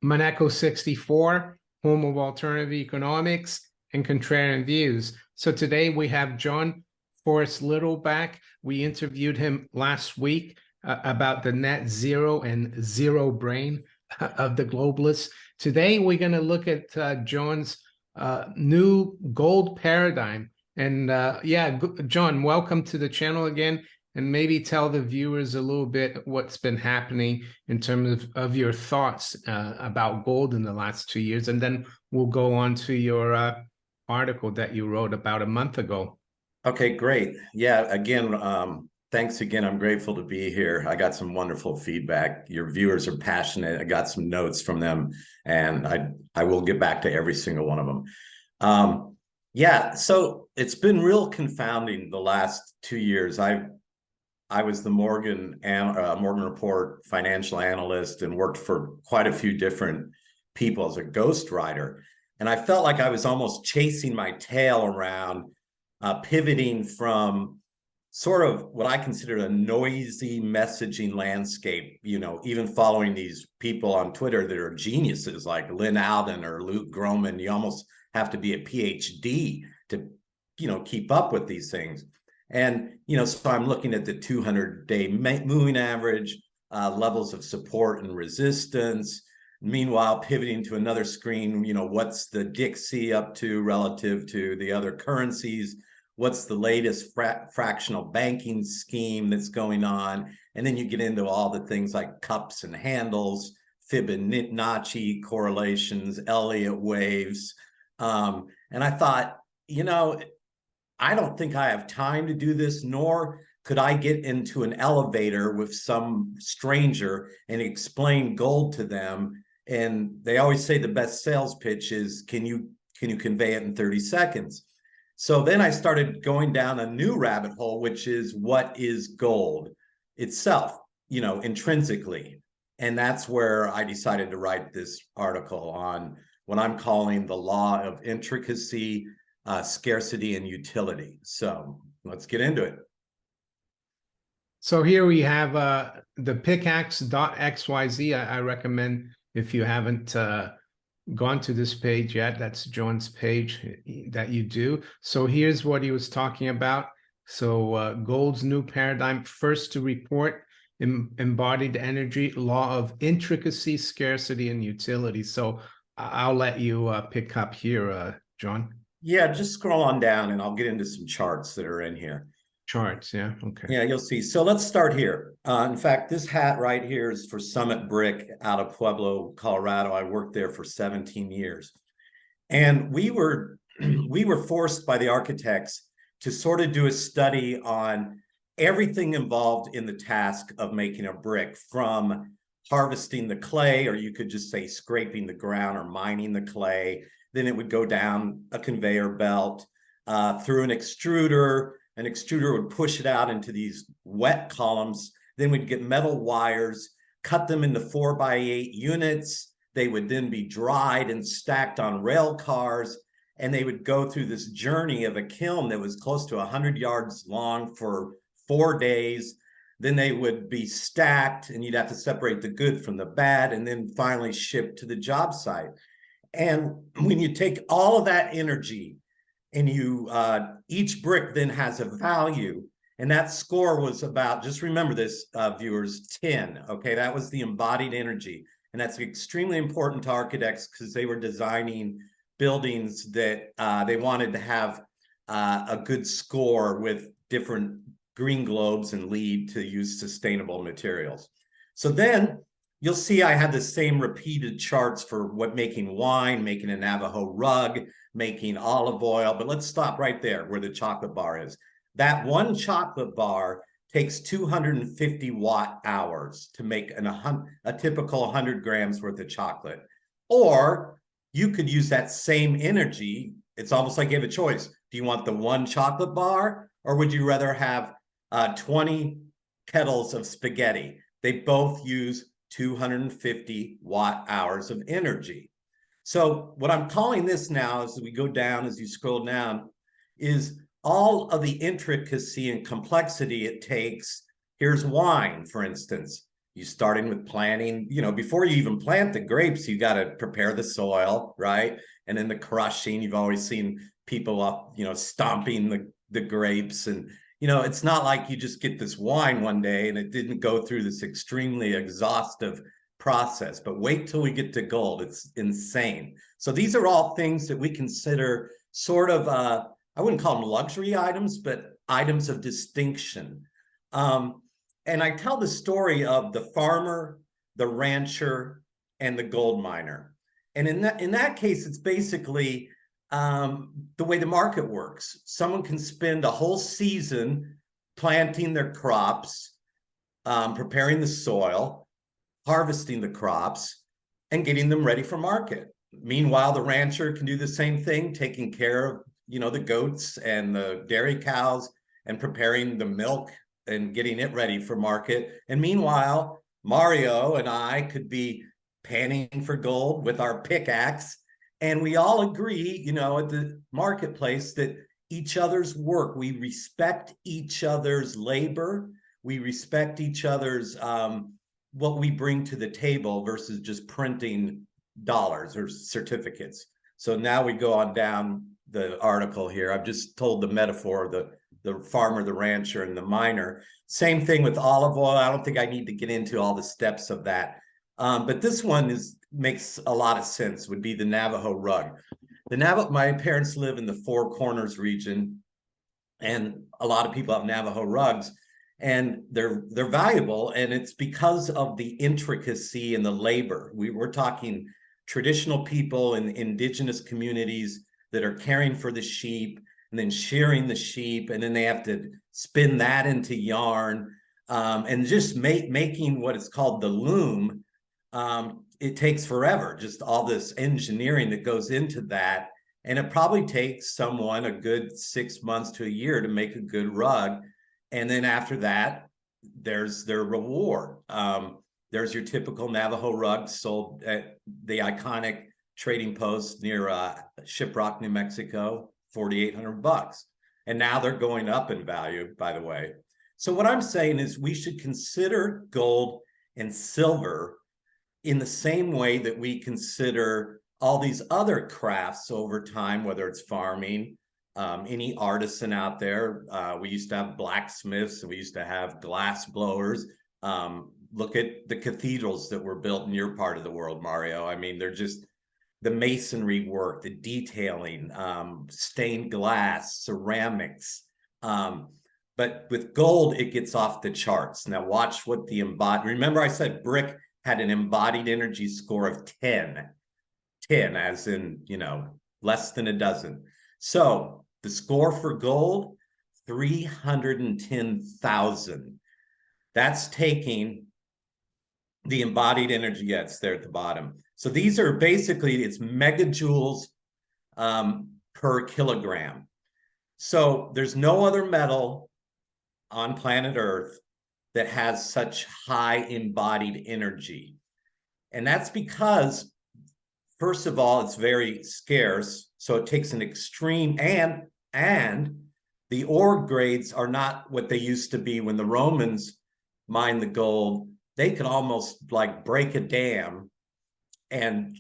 Monaco 64, home of alternative economics and contrarian views. So today we have Jon Forrest Little back. We interviewed him last week about the net zero and zero brain of the globalists. Today we're going to look at Jon's new gold paradigm. And yeah, Jon, welcome to the channel again. And maybe tell the viewers a little bit what's been happening in terms of your thoughts about gold in the last 2 years. And then we'll go on to your article that you wrote about a month ago. Okay, great. Yeah, again, thanks again. I'm grateful to be here. I got some wonderful feedback. Your viewers are passionate. I got some notes from them, and I will get back to every single one of them. Yeah, so it's been real confounding the last 2 years. I was the Morgan Report financial analyst and worked for quite a few different people as a ghostwriter. And I felt like I was almost chasing my tail around, pivoting from sort of what I consider a noisy messaging landscape, even following these people on Twitter that are geniuses like Lynn Alden or Luke Groman. You almost have to be a PhD to, keep up with these things. And, so I'm looking at the 200-day moving average, levels of support and resistance. Meanwhile, pivoting to another screen, what's the Dixie up to relative to the other currencies? What's the latest fractional banking scheme that's going on? And then you get into all the things like cups and handles, Fibonacci correlations, Elliott waves. And I thought, I don't think I have time to do this, nor could I get into an elevator with some stranger and explain gold to them. And they always say the best sales pitch is, can you convey it in 30 seconds? So then I started going down a new rabbit hole, which is what is gold itself, intrinsically. And that's where I decided to write this article on what I'm calling the law of intricacy, scarcity, and utility. So let's get into it. So here we have the pickaxe.xyz. I recommend, if you haven't gone to this page yet, that's Jon's page that you do. So here's what he was talking about. So gold's new paradigm, first to report embodied energy, law of intricacy, scarcity, and utility. So I'll let you pick up here, Jon. Yeah, just scroll on down and I'll get into some charts that are in here. Charts, yeah, okay. Yeah, you'll see. So let's start here. In fact, this hat right here is for Summit Brick out of Pueblo, Colorado. I worked there for 17 years. And we were forced by the architects to sort of do a study on everything involved in the task of making a brick, from harvesting the clay, or you could just say scraping the ground or mining the clay. Then it would go down a conveyor belt through an extruder. An extruder would push it out into these wet columns. Then we'd get metal wires, cut them into 4x8 units. They would then be dried and stacked on rail cars. And they would go through this journey of a kiln that was close to 100 yards long for 4 days. Then they would be stacked, and you'd have to separate the good from the bad, and then finally shipped to the job site. And when you take all of that energy and you, each brick then has a value, and that score was about, just remember this, viewers, 10, okay? That was the embodied energy. And that's extremely important to architects because they were designing buildings that they wanted to have a good score with different green globes and LEED to use sustainable materials. So then you'll see I had the same repeated charts for making wine, making a Navajo rug, making olive oil. But let's stop right there where the chocolate bar is. That one chocolate bar takes 250 watt hours to make a typical 100 grams worth of chocolate. Or you could use that same energy. It's almost like you have a choice. Do you want the one chocolate bar, or would you rather have 20 kettles of spaghetti? They both use 250 watt hours of energy. So what I'm calling this now, as we go down, as you scroll down, is all of the intricacy and complexity it takes. Here's wine, for instance. You starting with planting, before you even plant the grapes, you got to prepare the soil, right? And then the crushing. You've always seen people up, stomping the grapes. And, it's not like you just get this wine one day and it didn't go through this extremely exhaustive process. But wait till we get to gold. It's insane. So these are all things that we consider sort of, I wouldn't call them luxury items, but items of distinction. And I tell the story of the farmer, the rancher, and the gold miner. And in that case, it's basically the way the market works. Someone can spend a whole season planting their crops, preparing the soil, harvesting the crops, and getting them ready for market. Meanwhile, the rancher can do the same thing, taking care of the goats and the dairy cows and preparing the milk and getting it ready for market. And meanwhile, Mario and I could be panning for gold with our pickaxe. And we all agree, at the marketplace that each other's work, we respect each other's labor. We respect each other's, what we bring to the table versus just printing dollars or certificates. So now we go on down the article here. I've just told the metaphor, the farmer, the rancher, and the miner. Same thing with olive oil. I don't think I need to get into all the steps of that. But this one makes a lot of sense, would be the Navajo rug. My parents live in the Four Corners region, and a lot of people have Navajo rugs, and they're valuable, and it's because of the intricacy and the labor. We're talking traditional people in indigenous communities that are caring for the sheep and then shearing the sheep, and then they have to spin that into yarn, and just making what is called the loom. It takes forever, just all this engineering that goes into that. And it probably takes someone a good 6 months to a year to make a good rug. And then after that, there's their reward. There's your typical Navajo rug sold at the iconic trading post near Shiprock, New Mexico, $4,800. And now they're going up in value, by the way. So what I'm saying is we should consider gold and silver in the same way that we consider all these other crafts over time, whether it's farming, any artisan out there. We used to have blacksmiths, we used to have glass blowers. Look at the cathedrals that were built in your part of the world, Mario. I mean, they're just the masonry work, the detailing, stained glass, ceramics. But with gold, it gets off the charts. Now watch what the embodied, remember I said brick had an embodied energy score of 10 as in, less than a dozen. So the score for gold, 310,000. That's taking the embodied energy, it's there at the bottom. So these are basically, it's megajoules per kilogram. So there's no other metal on planet Earth that has such high embodied energy. And that's because, first of all, it's very scarce. So it takes an extreme, and the ore grades are not what they used to be when the Romans mined the gold. They could almost like break a dam and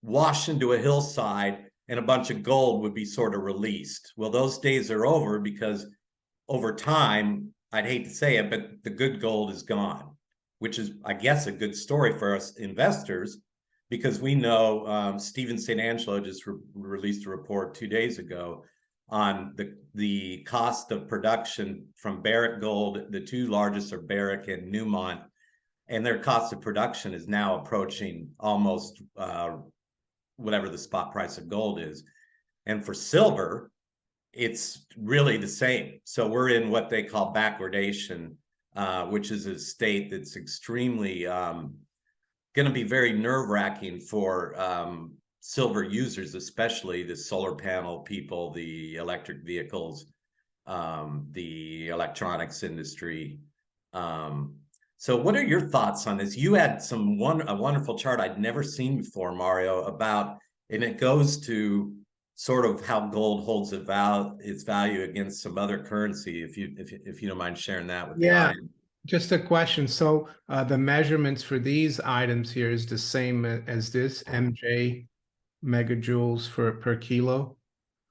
wash into a hillside, and a bunch of gold would be sort of released. Well, those days are over, because over time, I'd hate to say it, but the good gold is gone, which is, I guess, a good story for us investors, because we know Stephen St. Angelo just released a report 2 days ago on the cost of production from Barrick Gold. The two largest are Barrick and Newmont, and their cost of production is now approaching almost whatever the spot price of gold is. And for silver, it's really the same. So we're in what they call backwardation, which is a state that's extremely going to be very nerve-wracking for silver users, especially the solar panel people, the electric vehicles, the electronics industry. So what are your thoughts on this? You had a wonderful chart I'd never seen before, Mario, about, and it goes to sort of how gold holds its value against some other currency. If you don't mind sharing that with the audience. Just a question. So the measurements for these items here is the same as this MJ megajoules for per kilo.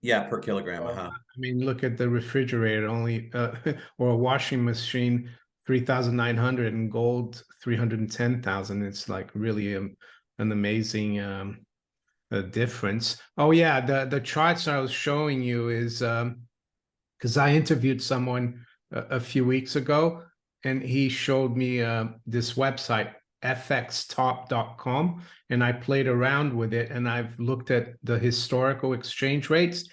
Yeah, per kilogram. Oh, I mean, look at the refrigerator only, or a washing machine, 3,900 and gold, 310,000. It's like really an amazing difference. Oh yeah, the charts I was showing you is because I interviewed someone a few weeks ago, and he showed me this website, fxtop.com, and I played around with it, and I've looked at the historical exchange rates.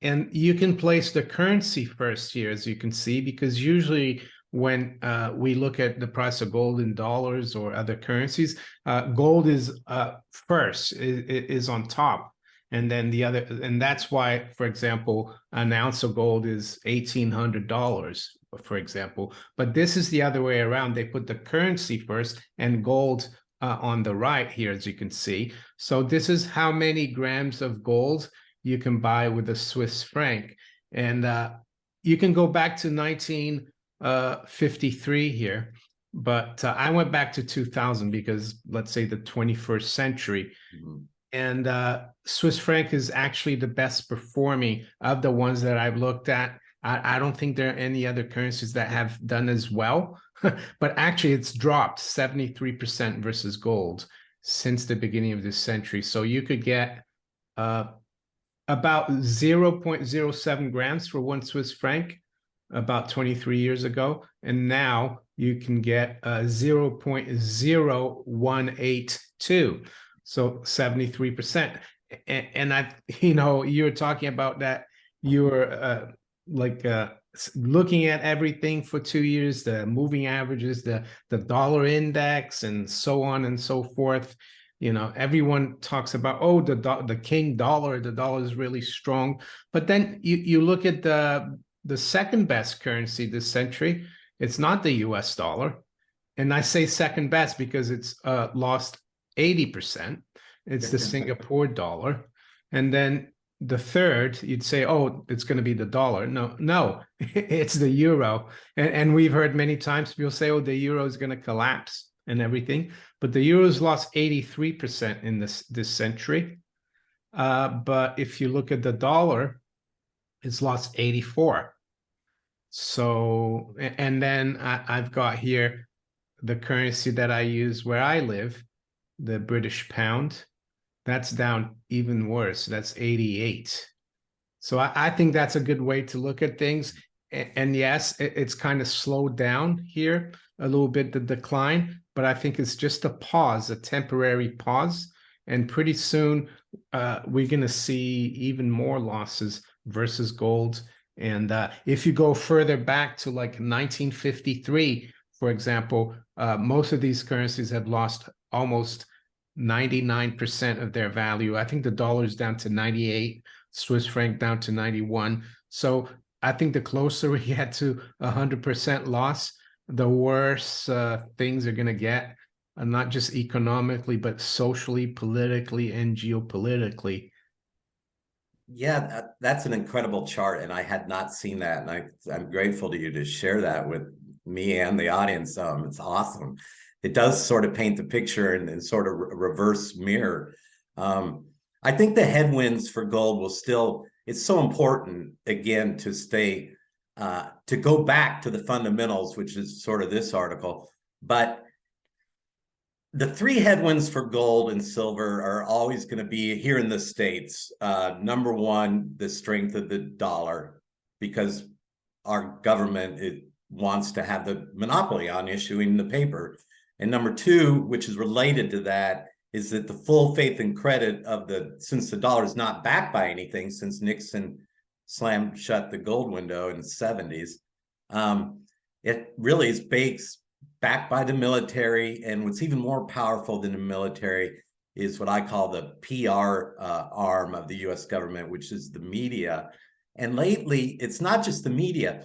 And you can place the currency first here, as you can see, because usually when we look at the price of gold in dollars or other currencies, gold is first, is on top. And then the other, and that's why, for example, an ounce of gold is $1,800, for example. But this is the other way around. They put the currency first and gold on the right here, as you can see. So this is how many grams of gold you can buy with a Swiss franc. And you can go back to 1953 here, but I went back to 2000 because, let's say, the 21st century. Mm-hmm. And Swiss franc is actually the best performing of the ones that I've looked at. I don't think there are any other currencies that have done as well, but actually it's dropped 73% versus gold since the beginning of this century. So you could get about 0.07 grams for 1 Swiss franc about 23 years ago. And now you can get 0.0182. So 73%. And you were talking about that. You were looking at everything for 2 years, the moving averages, the dollar index, and so on and so forth. Everyone talks about, oh, the king dollar, the dollar is really strong. But then you look at the second best currency this century, it's not the US dollar. And I say second best because it's lost 80%. It's the Singapore dollar. And then the third, you'd say, oh, it's going to be the dollar. No, it's the euro. And we've heard many times people say, oh, the euro is going to collapse and everything. But the euro's lost 83% in this century. But if you look at the dollar, it's lost 84. So, and then I've got here the currency that I use where I live, the British pound. That's down even worse. That's 88. So I think that's a good way to look at things. And yes, it's kind of slowed down here a little bit, the decline, but I think it's just a pause, a temporary pause. And pretty soon we're going to see even more losses versus gold. And if you go further back to like 1953, for example, most of these currencies have lost almost 99% of their value. I think the dollar is down to 98, Swiss franc down to 91. So I think the closer we get to 100% loss, the worse things are going to get, not just economically, but socially, politically, and geopolitically. Yeah, that's an incredible chart, and I had not seen that, and I'm grateful to you to share that with me and the audience. It's awesome. It does sort of paint the picture and sort of reverse mirror. I think the headwinds for gold will still, it's so important, again, to stay, to go back to the fundamentals, which is sort of this article. But the three headwinds for gold and silver are always going to be here in the States. Number one, the strength of the dollar, because our government wants to have the monopoly on issuing the paper. And number two, which is related to that, is that the full faith and credit of since the dollar is not backed by anything, since Nixon slammed shut the gold window in the 70s, it really is backed by the military. And what's even more powerful than the military is what I call the PR arm of the US government, which is the media. And lately, it's not just the media.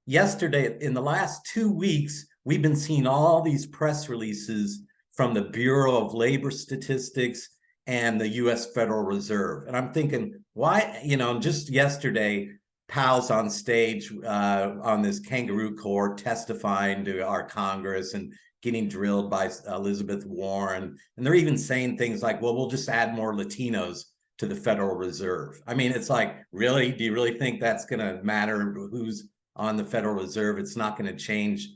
Yesterday, in the last 2 weeks, we've been seeing all these press releases from the Bureau of Labor Statistics and the US Federal Reserve. And I'm thinking, why, just yesterday, pals on stage on this kangaroo court testifying to our Congress and getting drilled by Elizabeth Warren. And they're even saying things like, well, we'll just add more Latinos to the Federal Reserve. I mean, it's like, really? Do you really think that's going to matter who's on the Federal Reserve? It's not going to change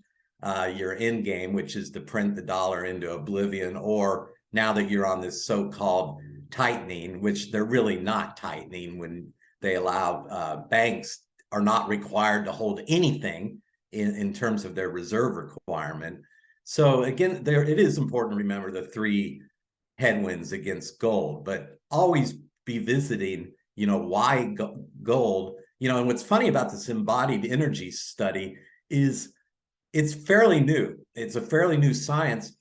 your end game, which is to print the dollar into oblivion, or now that you're on this so-called tightening, which they're really not tightening when they allow banks are not required to hold anything in terms of their reserve requirement. So again, it is important to remember the three headwinds against gold, but always be visiting, why gold, and what's funny about this embodied energy study is it's fairly new. It's a fairly new science.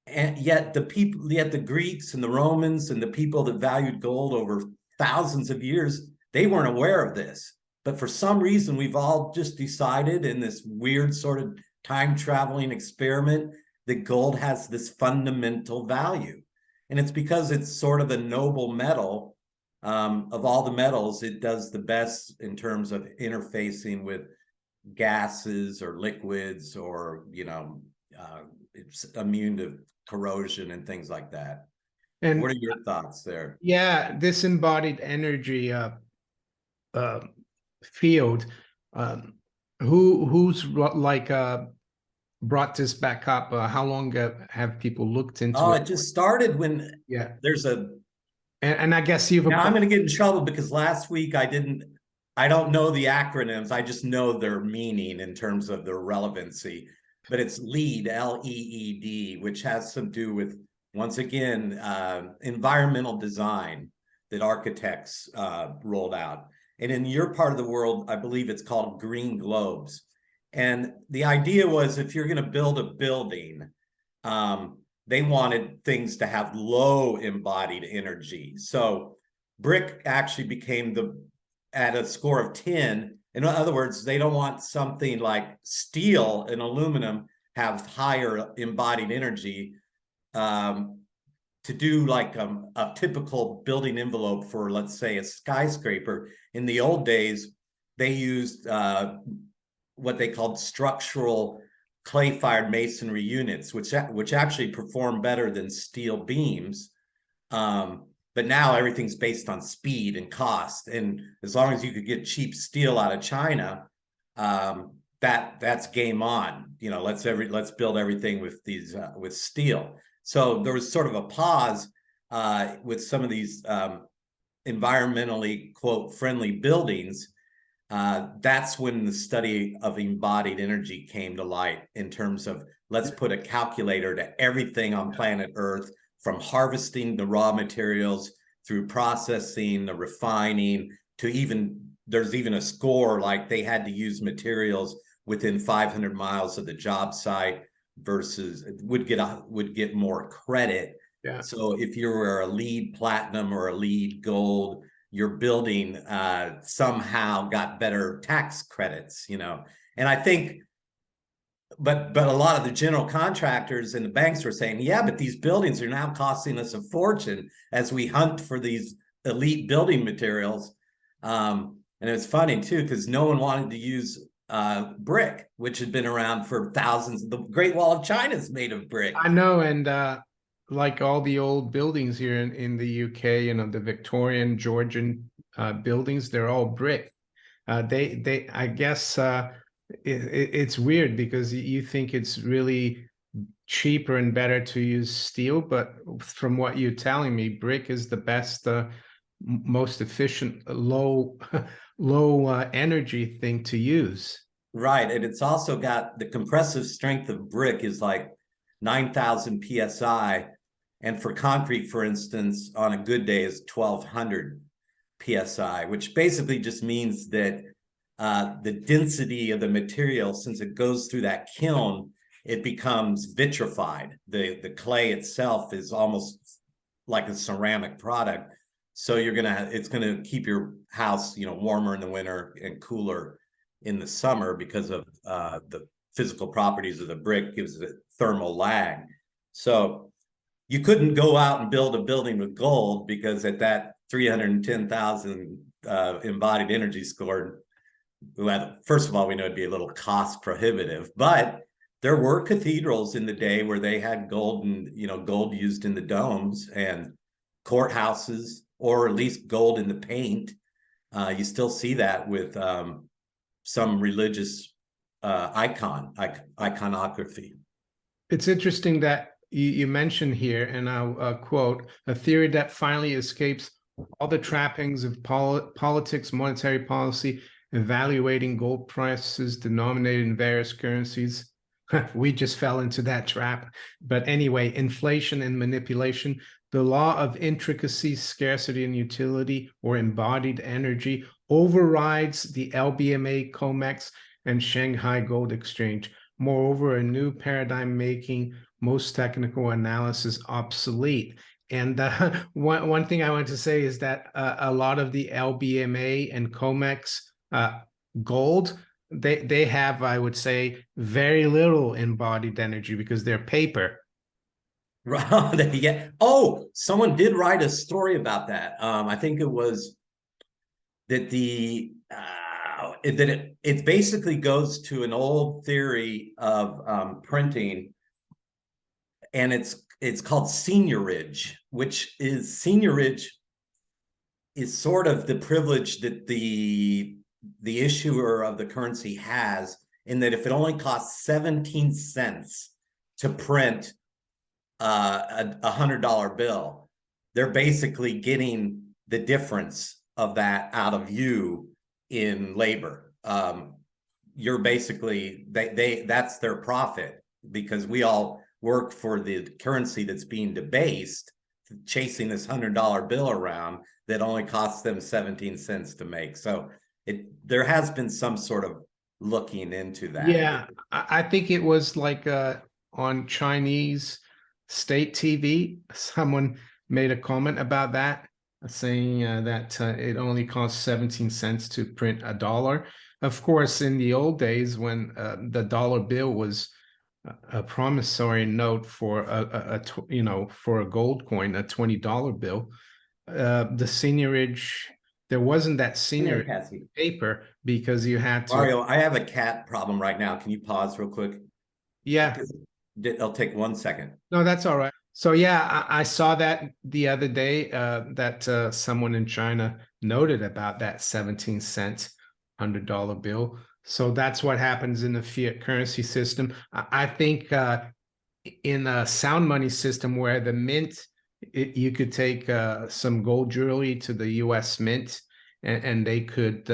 And yet the Greeks and the Romans and the people that valued gold over thousands of years, they weren't aware of this. But for some reason, we've all just decided in this weird sort of time traveling experiment that gold has this fundamental value. And it's because it's sort of a noble metal. Of all the metals, it does the best in terms of interfacing with gases or liquids, or it's immune to corrosion and things like that. And what are your thoughts there? Yeah, this embodied energy field, who's like brought this back up? How long have people looked into it? It just started when there's and I guess now I'm going to get in trouble because last week I don't know the acronyms. I just know their meaning in terms of their relevancy. But it's LEED, L-E-E-D, which has to do with, once again, environmental design that architects rolled out. And in your part of the world, I believe it's called green globes. And the idea was, if you're going to build a building, they wanted things to have low embodied energy. So brick actually became at a score of 10. In other words, they don't want something like steel and aluminum have higher embodied energy to do like a typical building envelope for, let's say, a skyscraper. In the old days, they used what they called structural clay-fired masonry units, which actually perform better than steel beams. But now everything's based on speed and cost. And as long as you could get cheap steel out of China, that's game on. Let's build everything with these with steel. So there was sort of a pause with some of these environmentally, quote, friendly buildings. That's when the study of embodied energy came to light, in terms of, let's put a calculator to everything on planet Earth, from harvesting the raw materials through processing, the refining, to there's even a score, like they had to use materials within 500 miles of the job site versus would get more credit. Yeah. So if you were a LEED platinum or a LEED gold, your building somehow got better tax credits, And I think, but a lot of the general contractors and the banks were saying, yeah, but these buildings are now costing us a fortune as we hunt for these elite building materials. And it's funny too, because no one wanted to use brick, which had been around for thousands. The Great Wall of China is made of brick. I know, and like all the old buildings here in the UK, the Victorian, Georgian buildings, they're all brick. I guess it's weird because you think it's really cheaper and better to use steel, but from what you're telling me, brick is the best, most efficient, low energy thing to use. Right, and it's also got the compressive strength of brick is like 9,000 psi, and for concrete, for instance, on a good day is 1,200 psi, which basically just means that the density of the material, since it goes through that kiln, it becomes vitrified. The clay itself is almost like a ceramic product. So it's gonna keep your house, warmer in the winter and cooler in the summer, because of the physical properties of the brick gives it thermal lag. So you couldn't go out and build a building with gold, because at that 310,000 embodied energy score, well, first of all, we know it'd be a little cost prohibitive, but there were cathedrals in the day where they had gold and, gold used in the domes, and courthouses, or at least gold in the paint. You still see that with some religious iconography. It's interesting that you mentioned here, and I'll quote, a theory that finally escapes all the trappings of politics, monetary policy, evaluating gold prices denominated in various currencies. We just fell into that trap. But anyway, inflation and manipulation, the law of intricacy, scarcity, and utility, or embodied energy, overrides the LBMA, COMEX, and Shanghai Gold Exchange. Moreover, a new paradigm making most technical analysis obsolete. And one thing I want to say is that a lot of the LBMA and COMEX gold, they have, I would say, very little embodied energy because they're paper. Right. Yeah. Oh, someone did write a story about that. I think it was that it basically goes to an old theory of printing, and it's called seigniorage, which is seigniorage is sort of the privilege that the issuer of the currency has, in that if it only costs 17 cents to print a $100 bill, they're basically getting the difference of that out of you in labor. You're basically that's their profit, because we all work for the currency that's being debased, chasing this $100 bill around that only costs them 17 cents to make. So there has been some sort of looking into that. Yeah, I think it was like on Chinese state TV, someone made a comment about that, saying that it only costs 17 cents to print a dollar. Of course, in the old days when the dollar bill was a promissory note for for a gold coin, a $20 bill, the seigniorage, there wasn't that seigniorage paper because you had to. Mario, I have a cat problem right now. Can you pause real quick? Yeah. It'll take 1 second. No, that's all right. So yeah, I saw that the other day that someone in China noted about that 17-cent $100 bill. So that's what happens in the fiat currency system. I think in a sound money system where the mint, you could take some gold jewelry to the U.S. Mint, and they could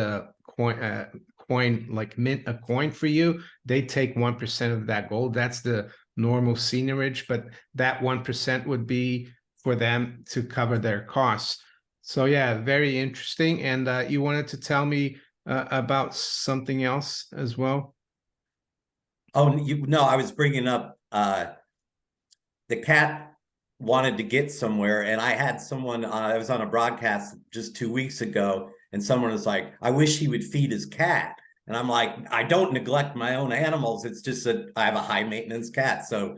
coin like mint a coin for you. They take 1% of that gold. That's the normal seigniorage, but that 1% would be for them to cover their costs. So yeah, very interesting. And you wanted to tell me about something else as well? Oh, no, I was bringing up the cat wanted to get somewhere, and I had someone, I was on a broadcast just 2 weeks ago, and someone was like, I wish he would feed his cat. And I'm like, I don't neglect my own animals. It's just that I have a high maintenance cat. So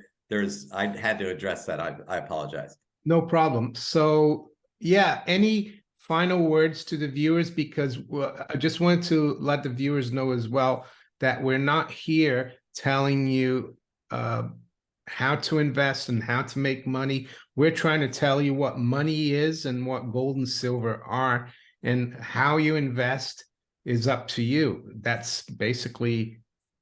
I had to address that. I apologize. No problem. So yeah, any final words to the viewers? Because I just wanted to let the viewers know as well that we're not here telling you how to invest and how to make money. We're trying to tell you what money is and what gold and silver are, and how you invest is up to you. That's basically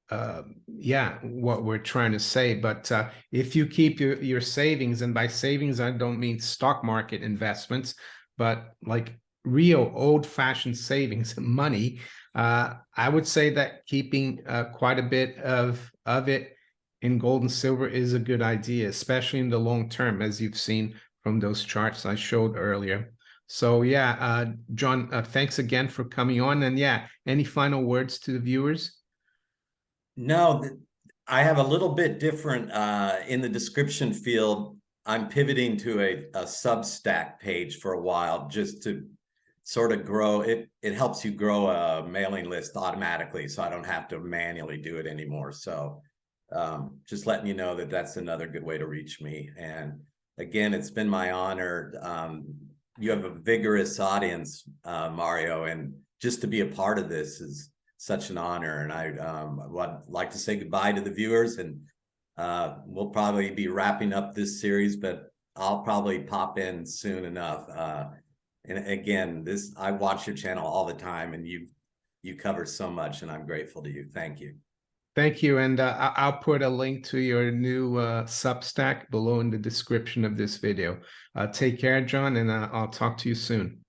what we're trying to say. But if you keep your savings, and by savings I don't mean stock market investments, but like real old-fashioned savings money, I would say that keeping quite a bit of it in gold and silver is a good idea, especially in the long term, as you've seen from those charts I showed earlier. So yeah, Jon, thanks again for coming on. And yeah, any final words to the viewers? No, I have a little bit different in the description field. I'm pivoting to a Substack page for a while, just to sort of grow it. It helps you grow a mailing list automatically, so I don't have to manually do it anymore. So just letting you know that that's another good way to reach me. And again, it's been my honor. You have a vigorous audience, Mario, and just to be a part of this is such an honor. And I would like to say goodbye to the viewers, and we'll probably be wrapping up this series, but I'll probably pop in soon enough. And again, I watch your channel all the time, and you cover so much, and I'm grateful to you. Thank you. Thank you. And I'll put a link to your new Substack below in the description of this video. Take care, Jon, and I'll talk to you soon.